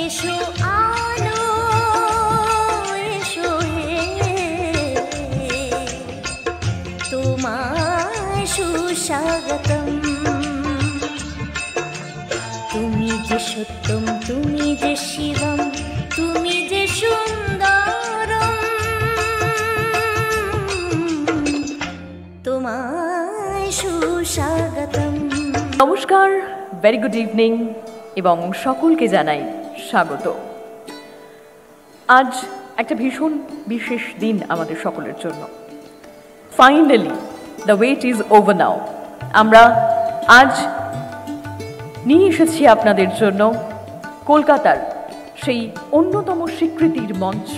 এসো আলো এসো হে তোমায় সুস্বাগতম তুমি যে সত্যম তুমি যে শিবম তুমি যে সুন্দরম তোমায় সুস্বাগতম। নমস্কার, ভেরি গুড ইভিনিং এবং সকলকে জানাই স্বাগত। আজ একটা ভীষণ বিশেষ দিন আমাদের সকলের জন্য। Finally the wait is over now. আমরা আজ নিয়ে এসেছি আপনাদের জন্য কলকাতার সেই অন্যতম স্বীকৃতির মঞ্চ।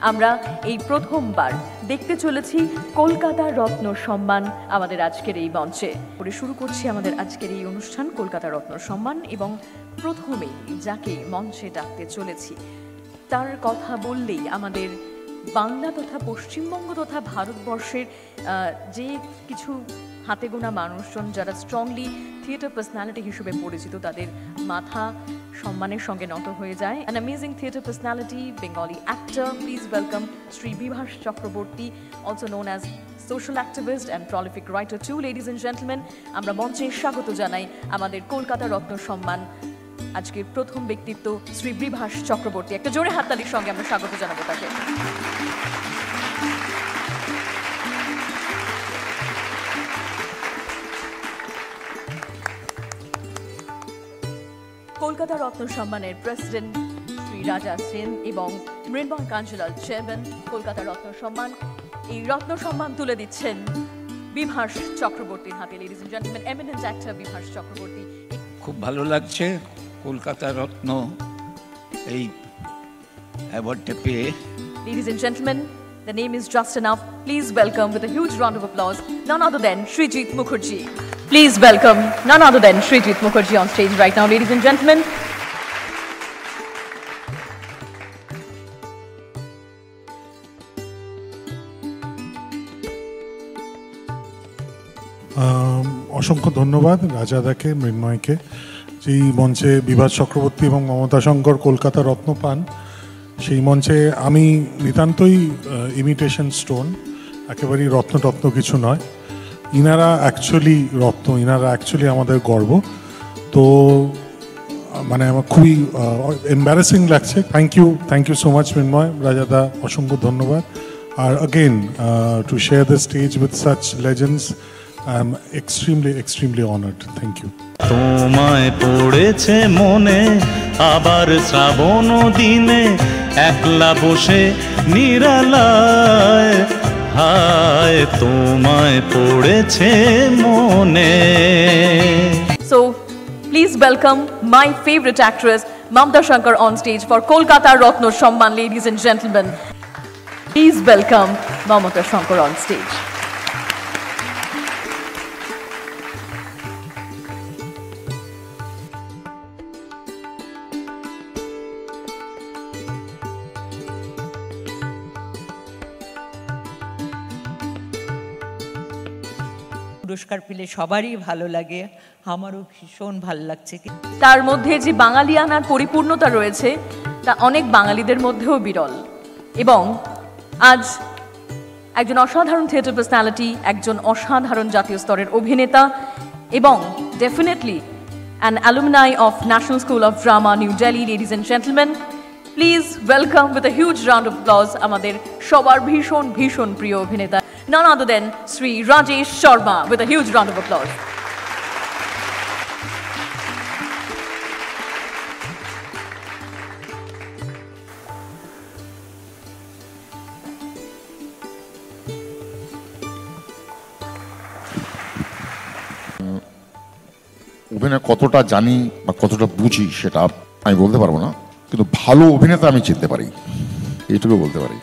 আমরা এই প্রথমবার দেখতে চলেছি কলকাতা রত্ন সম্মান আমাদের আজকের এই মঞ্চে। শুরু করছি আমাদের আজকের এই অনুষ্ঠান কলকাতা রত্ন সম্মান, এবং প্রথমেই যাকে মঞ্চে ডাকতে চলেছি তার কথা বললেই আমাদের বাংলা তথা পশ্চিমবঙ্গ তথা ভারতবর্ষের যে কিছু হাতে গোনা মানুষজন যারা স্ট্রংলি থিয়েটার পার্সোনালিটি হিসেবে পরিচিত, তাদের মাথা সম্মানের সঙ্গে নত হয়ে যায়। An amazing theatre personality, Bengali actor. Please welcome Sri Bibhash Chakraborty, also known as social activist and prolific writer too. Ladies and gentlemen, আমরা মঞ্চে স্বাগত জানাই আমাদের কলকাতা রত্ন সম্মান আজকের প্রথম ব্যক্তিত্ব শ্রী বিভাস চক্রবর্তী। একটা জোরে হাততালির সঙ্গে আমরা স্বাগত জানাবো তাকে। কলকাতা রত্ন সম্মানের প্রেসিডেন্ট শ্রী রাজা সেন এবং মৃন্ময় কাঞ্জিলাল চেয়ারম্যান কলকাতা রত্ন সম্মান। এই রত্ন সম্মান তুলে দিচ্ছেন বিভাস চক্রবর্তীর হাতে। Ladies and gentleman, eminent actor Bibhas Chakraborty. খুব ভালো লাগছে কলকাতা রত্ন এই অ্যাওয়ার্ডটা পেয়ে। Ladies and gentlemen, the name is just enough. Please welcome with a huge round of applause none other than Srijit Mukherjee. Please welcome none other than Srijit Mukherjee on stage right now, ladies and gentlemen. অসংখ্য ধন্যবাদ রাজাদাকে, মৃন্ময়কে, যেই মঞ্চে বিভাস চক্রবর্তী এবং মমতা শঙ্কর কলকাতা রত্ন পান। সেই মঞ্চে আমি নিতান্তই ইমিটেশন স্টোন, একেবারেই রত্ন কিছু নয়। ইনারা অ্যাকচুয়ালি রত্ন, ইনারা অ্যাকচুয়ালি আমাদের গর্ব। তো মানে আমার খুবই এম্বারেসিং লাগছে। Thank you so much Mrinmoy, রাজাদা, অসংখ্য ধন্যবাদ। আর again to share the stage with such legends, I am extremely honored. Thank you. তোমায় পড়েছে মনে আবার শ্রাবণ দিনে একলা বসে নিরালায়, হায় তোমায় পড়েছে মনে। So please welcome my favorite actress Mamta Shankar on stage for Kolkata Ratna Samman, ladies and gentlemen. Please welcome Mamta Shankar on stage. পুরস্কার পেলে সবারই ভালো লাগে, আমারও ভীষণ ভালো লাগছে। তার মধ্যে যে বাঙালিয়ানার পরিপূর্ণতা রয়েছে তা অনেক বাঙালিদের মধ্যেও বিরল। এবং আজ একজন অসাধারণ থিয়েটার পার্সোনালিটি, একজন অসাধারণ জাতীয় স্তরের অভিনেতা এবং definitely an alumni of national school of drama, new Delhi. Ladies and gentleman, please welcome with a huge round of applause আমাদের সবার ভীষণ প্রিয় অভিনেতা none other than Sri Rajesh Sharma, with a huge round of applause. অভিনয় কতটা জানি বা কতটা বুঝি সেটা আমি বলতে পারবো না, কিন্তু ভালো অভিনেতা আমি চিনতে পারি, এইটুকু বলতে পারি।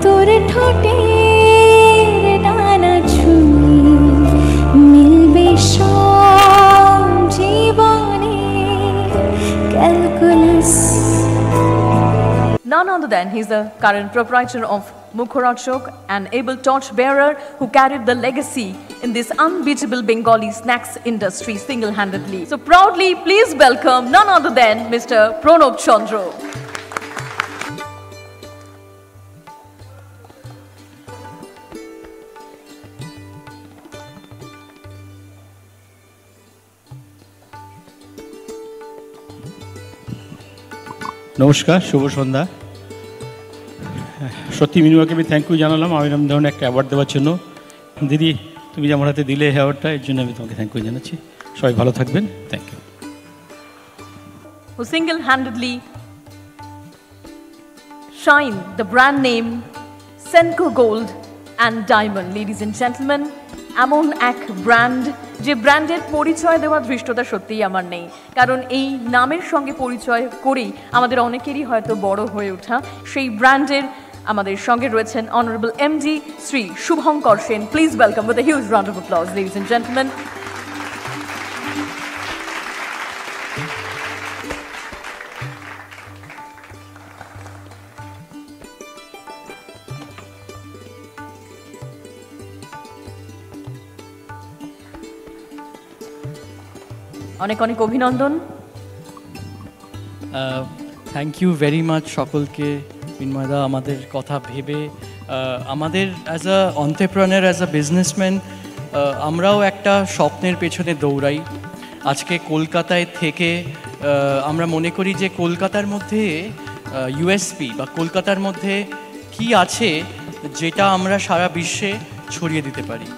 তোর ঠোঁটের ডানা ছুঁয়ে মিলবে সব জীবনে calculus. None other than he's the current proprietor of Mukherjee, an able torchbearer who carried the legacy in this unbeatable Bengali snacks industry single-handedly. So proudly, please welcome none other than Mr. Pranab Chandra. নমস্কার, শুভ সন্ধ্যা। সত্যি মিনুয়াকে আমি thank you জানালাম আমি এরকম ধরনের একটা award দেওয়ার জন্য। দিদি, তুমি যে আমার হাতে দিলে এই অ্যাওয়ার্ডটা, এর জন্য আমি তোমাকে থ্যাংক ইউ জানাচ্ছি। সবাই ভালো থাকবেন, thank you. Who single-handedly shine the brand name Senco Gold and Diamond. Ladies and gentlemen, এমন এক ব্র্যান্ড যে ব্র্যান্ডের পরিচয় দেওয়ার ধৃষ্টতা সত্যিই আমার নেই, কারণ এই নামের সঙ্গে পরিচয় করেই আমাদের অনেকেরই হয়তো বড় হয়ে ওঠা। সেই ব্র্যান্ডের আমাদের সঙ্গে রয়েছেন honourable MD Shri Shubhankar Sen. Please welcome with a huge round of applause, ladies and gentleman. অনেক অনেক অভিনন্দন। থ্যাংক ইউ ভেরি মাচ সকলকে। মিনময়দা আমাদের কথা ভেবে, আমাদের as a entrepreneur, as a businessman, আমরাও একটা স্বপ্নের পেছনে দৌড়াই। আজকে কলকাতায় থেকে আমরা মনে করি যে কলকাতার মধ্যে ইউএসপি বা কলকাতার মধ্যে কি আছে যেটা আমরা সারা বিশ্বে ছড়িয়ে দিতে পারি।